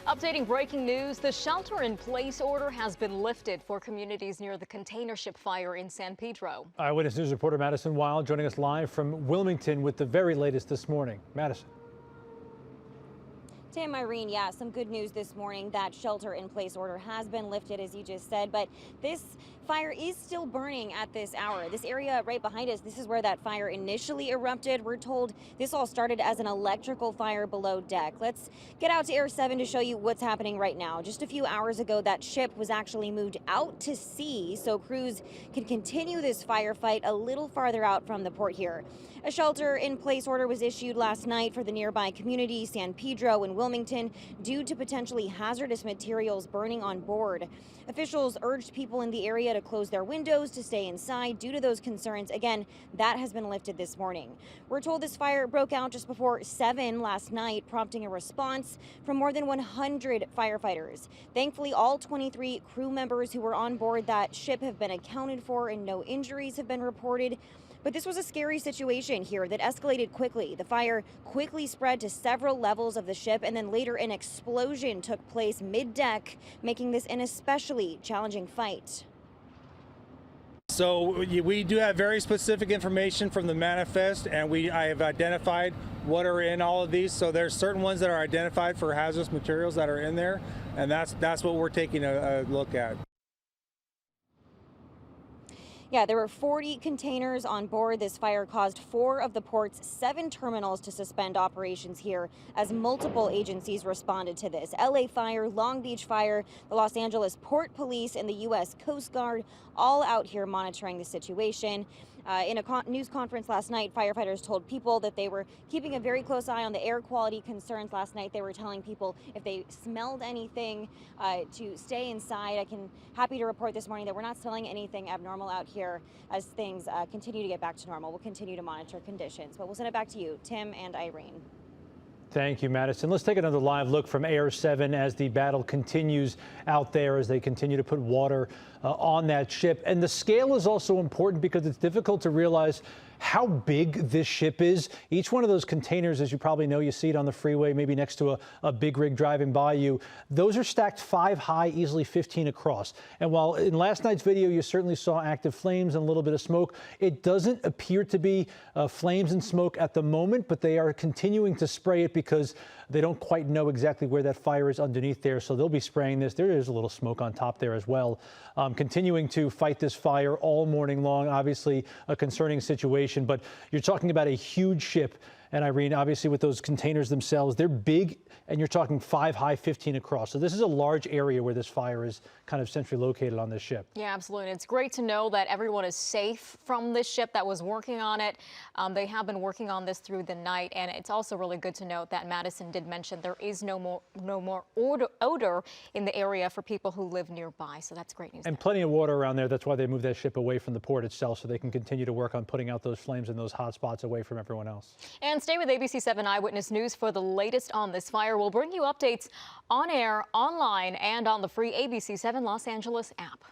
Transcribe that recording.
Updating breaking news, the shelter-in-place order has been lifted for communities near the container ship fire in San Pedro. Eyewitness News reporter Madison Wild joining us live from Wilmington with the very latest this morning. Madison. Tim, Irene, yeah, some good news this morning. That shelter-in-place order has been lifted, as you just said, but this fire is still burning at this hour. This area right behind us, this is where that fire initially erupted. We're told this all started as an electrical fire below deck. Let's get out to Air 7 to show you what's happening right now. Just a few hours ago, that ship was actually moved out to sea so crews can continue this firefight a little farther out from the port here. A shelter-in-place order was issued last night for the nearby community, San Pedro and Wilmington, due to potentially hazardous materials burning on board. Officials urged people in the area to close their windows to stay inside due to those concerns. Again, that has been lifted this morning. We're told this fire broke out just before 7 last night, prompting a response from more than 100 firefighters. Thankfully, all 23 crew members who were on board that ship have been accounted for and no injuries have been reported. But this was a scary situation here that escalated quickly. The fire quickly spread to several levels of the ship, and then later an explosion took place mid-deck, making this an especially challenging fight. So we do have very specific information from the manifest, and I have identified what are in all of these. So there's certain ones that are identified for hazardous materials that are in there, and that's what we're taking a look at. Yeah, there were 40 containers on board. This fire caused 4 of the port's 7 terminals to suspend operations here as multiple agencies responded to this. LA Fire, Long Beach Fire, the Los Angeles Port Police, and the U.S. Coast Guard all out here monitoring the situation. In a news conference last night, firefighters told people that they were keeping a very close eye on the air quality concerns. Last night, they were telling people if they smelled anything to stay inside. Happy to report this morning that we're not smelling anything abnormal out here as things continue to get back to normal. We'll continue to monitor conditions, but we'll send it back to you, Tim and Irene. Thank you, Madison. Let's take another live look from Air 7 as the battle continues out there, as they continue to put water on that ship. And the scale is also important because it's difficult to realize how big this ship is. Each one of those containers, as you probably know, you see it on the freeway, maybe next to a big rig driving by you. Those are stacked 5 high, easily 15 across. And while in last night's video you certainly saw active flames and a little bit of smoke, it doesn't appear to be flames and smoke at the moment, but they are continuing to spray it because they don't quite know exactly where that fire is underneath there. So they'll be spraying this. There is a little smoke on top there as well. Continuing to fight this fire all morning long. Obviously a concerning situation, but you're talking about a huge ship. And Irene, obviously with those containers themselves, they're big, and you're talking 5 high, 15 across. So this is a large area where this fire is kind of centrally located on this ship. Yeah, absolutely. It's great to know that everyone is safe from this ship that was working on it. They have been working on this through the night, and it's also really good to note that Madison did mention there is no more odor in the area for people who live nearby. So that's great news. And plenty of water around there. That's why they moved that ship away from the port itself, so they can continue to work on putting out those flames and those hot spots away from everyone else. And stay with ABC 7 Eyewitness News for the latest on this fire. We'll bring you updates on air, online, and on the free ABC 7 Los Angeles app.